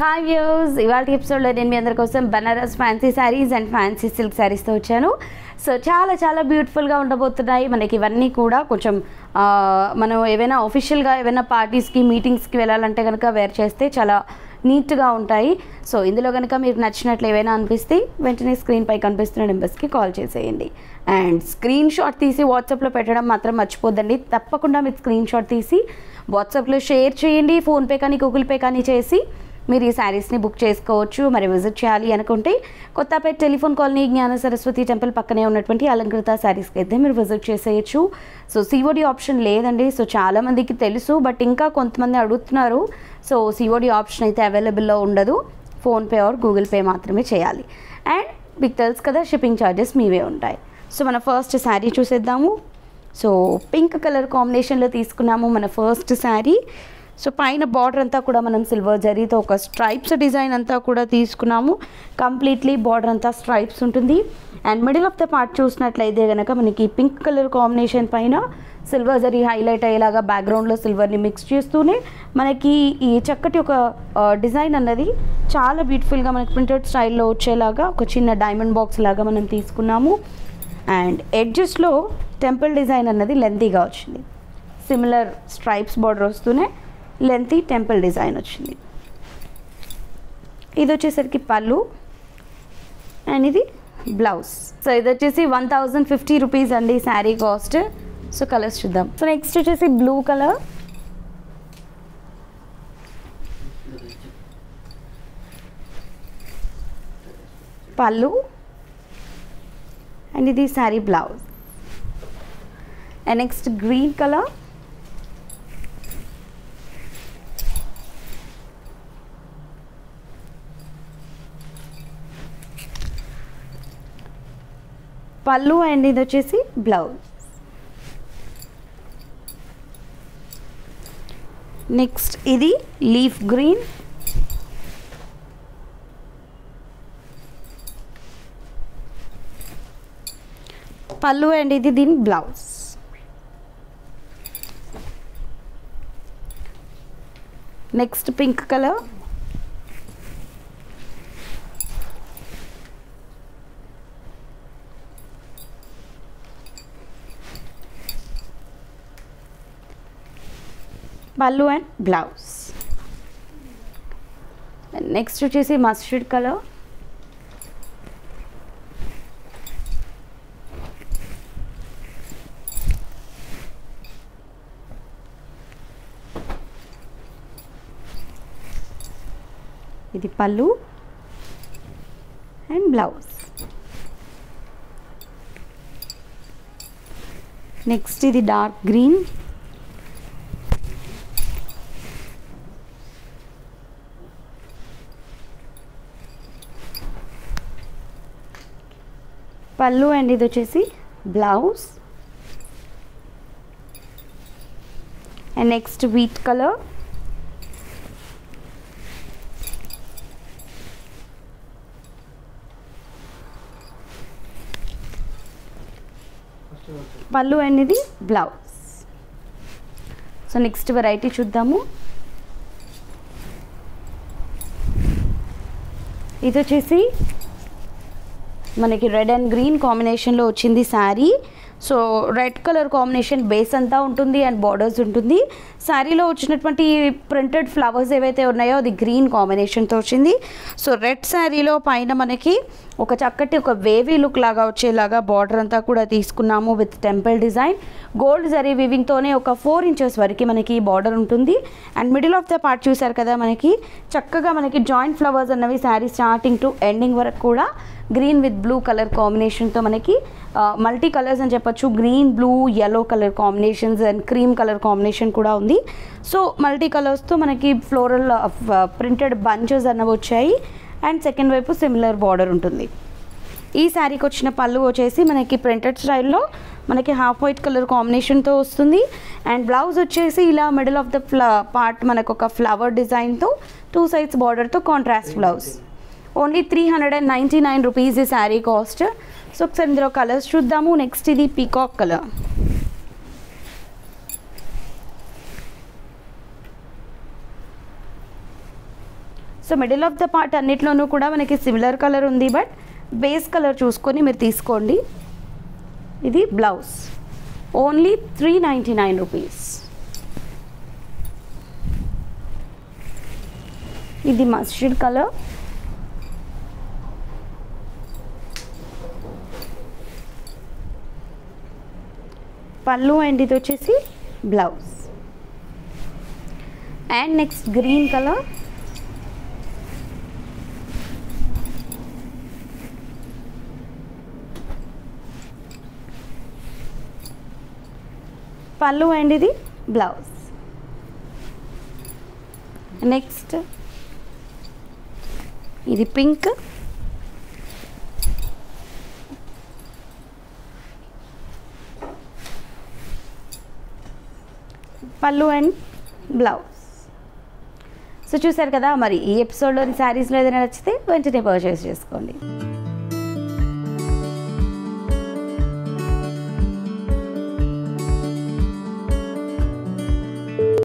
Hi views, ఇవాళ ఎపిసోడ్లో నేను మీ అందరి కోసం Banaras fancy saris and fancy silk శారీస్తో వచ్చాను. సో చాలా బ్యూటిఫుల్గా ఉండబోతున్నాయి. మనకి ఇవన్నీ కూడా కొంచెం మనం ఏవైనా ఆఫీషియల్గా ఏవైనా పార్టీస్కి మీటింగ్స్కి వెళ్ళాలంటే కనుక వేర్ చేస్తే చాలా నీట్గా ఉంటాయి. సో ఇందులో కనుక మీకు నచ్చినట్లు ఏవైనా అనిపిస్తే వెంటనే స్క్రీన్పై కనిపిస్తున్న నెంబర్స్కి కాల్ చేసేయండి. అండ్ స్క్రీన్ షాట్ తీసి వాట్సాప్లో పెట్టడం మాత్రం మర్చిపోద్దండి. తప్పకుండా మీరు స్క్రీన్ షాట్ తీసి వాట్సాప్లో షేర్ చేయండి. ఫోన్పే కానీ గూగుల్ పే కానీ చేసి మీరు ఈ శారీస్ని బుక్ చేసుకోవచ్చు. మరి విజిట్ చేయాలి అనుకుంటే కొత్తపేట టెలిఫోన్ కాలనీ జ్ఞాన సరస్వతి టెంపుల్ పక్కనే ఉన్నటువంటి అలంకృత శారీస్కి అయితే మీరు విజిట్ చేసేయచ్చు. సో సిఓడి ఆప్షన్ లేదండి. సో చాలామందికి తెలుసు, బట్ ఇంకా కొంతమంది అడుగుతున్నారు. సో సిఓడి ఆప్షన్ అయితే అవైలబుల్లో ఉండదు. ఫోన్పే ఆర్ గూగుల్ పే మాత్రమే చేయాలి. అండ్ మీకు తెలుసు కదా, షిప్పింగ్ ఛార్జెస్ మీవే ఉంటాయి. సో మన ఫస్ట్ శారీ చూసేద్దాము. సో పింక్ కలర్ కాంబినేషన్లో తీసుకున్నాము మన ఫస్ట్ శారీ. సో పైన బార్డర్ అంతా కూడా మనం సిల్వర్ జరీతో ఒక స్ట్రైప్స్ డిజైన్ అంతా కూడా తీసుకున్నాము. కంప్లీట్లీ బార్డర్ అంతా స్ట్రైప్స్ ఉంటుంది. And middle of the part చూసినట్లయితే కనుక మనకి పింక్ కలర్ కాంబినేషన్ పైన సిల్వర్ జరీ హైలైట్ అయ్యేలాగా బ్యాక్గ్రౌండ్లో సిల్వర్ని మిక్స్ చేస్తూనే మనకి ఈ చక్కటి ఒక డిజైన్ అన్నది చాలా బ్యూటిఫుల్గా మనకి ప్రింటెడ్ స్టైల్లో వచ్చేలాగా ఒక చిన్న డైమండ్ బాక్స్ లాగా మనం తీసుకున్నాము. అండ్ ఎడ్జెస్లో టెంపుల్ డిజైన్ అన్నది లెంతీగా వచ్చింది. సిమిలర్ స్ట్రైప్స్ బార్డర్ వస్తూనే లెంతీ టెంపుల్ డిజైన్ వచ్చింది. ఇది వచ్చేసరికి పళ్ళు అండ్ ఇది బ్లౌజ్. సో ఇది వచ్చేసి 1050 రూపీస్ అండి శారీ కాస్ట్. సో కలర్స్ చూద్దాం. సో నెక్స్ట్ వచ్చేసి బ్లూ కలర్, పళ్ళు అండ్ ఇది sari blouse. And next green colour, పళ్ళు అండ్ ఇది వచ్చేసి బ్లౌజ్. నెక్స్ట్ ఇది లీఫ్ గ్రీన్, పళ్ళు అండ్ ఇది దీని బ్లౌజ్. నెక్స్ట్ పింక్ కలర్, పళ్ళు అండ్ బ్లౌజ్. నెక్స్ట్ వచ్చేసి మస్టర్డ్ కలర్, ఇది పళ్ళు అండ్ బ్లౌజ్. నెక్స్ట్ ఇది డార్క్ గ్రీన్, పళ్ళు అండ్ ఇది వచ్చేసి blouse. And next wheat colour, పళ్ళు అండ్ ఇది బ్లౌజ్. సో నెక్స్ట్ వెరైటీ చూద్దాము. ఇది వచ్చేసి మనకి రెడ్ అండ్ గ్రీన్ కాంబినేషన్లో వచ్చింది sari. So red colour combination base అంతా ఉంటుంది అండ్ బార్డర్స్ ఉంటుంది. శారీలో వచ్చినటువంటి ప్రింటెడ్ ఫ్లవర్స్ ఏవైతే ఉన్నాయో అది గ్రీన్ కాంబినేషన్తో వచ్చింది. సో రెడ్ శారీలో పైన మనకి ఒక చక్కటి ఒక వేవీ లుక్ లాగా వచ్చేలాగా బార్డర్ అంతా కూడా తీసుకున్నాము with temple design. Gold zari వివింగ్తోనే ఒక 4 ఇంచెస్ వరకు మనకి బార్డర్ ఉంటుంది. And middle of the part చూసారు కదా, మనకి చక్కగా మనకి జాయింట్ ఫ్లవర్స్ అన్నవి శారీ స్టార్టింగ్ టు ఎండింగ్ వరకు కూడా గ్రీన్ విత్ బ్లూ కలర్ కాంబినేషన్తో మనకి మల్టీ కలర్స్ అని చెప్పొచ్చు. Green, blue, yellow colour combinations and cream colour combination కూడా ఉంది. సో మల్టీ కలర్స్తో మనకి ఫ్లోరల్ ప్రింటెడ్ బంచెస్ అన్నవి వచ్చాయి. అండ్ సెకండ్ వైపు సిమిలర్ బార్డర్ ఉంటుంది. ఈ శారీకి వచ్చిన పళ్ళు వచ్చేసి మనకి ప్రింటెడ్ స్టైల్లో మనకి హాఫ్ వైట్ కలర్ కాంబినేషన్తో వస్తుంది. అండ్ బ్లౌజ్ వచ్చేసి ఇలా మిడిల్ ఆఫ్ ద పార్ట్ మనకు ఒక ఫ్లవర్ డిజైన్తో 2 సైడ్స్ బార్డర్తో కాంట్రాస్ట్ బ్లౌజ్. ఓన్లీ 399 రూపీస్ ఈ శారీ కాస్ట్. సో ఒకసారి ఇందులో కలర్స్ చూద్దాము. నెక్స్ట్ ఇది peacock colour, so middle of the part అన్నిట్లోనూ కూడా మనకి సిమిలర్ కలర్ ఉంది, బట్ బేస్ కలర్ చూసుకొని మీరు తీసుకోండి. ఇది బ్లౌజ్, ఓన్లీ 399 రూపీస్. ఇది మస్టర్డ్ కలర్, పళ్ళు అండ్ ఇది వచ్చేసి blouse. And next green colour, పళ్ళు అండ్ ఇది బ్లౌజ్. నెక్స్ట్ ఇది పింక్, పళ్ళు అండ్ బ్లౌజ్. సో చూసారు కదా, మరి ఈ ఎపిసోడ్లోని శారీస్లో ఏదైనా నచ్చితే వెంటనే పర్చేస్ చేసుకోండి.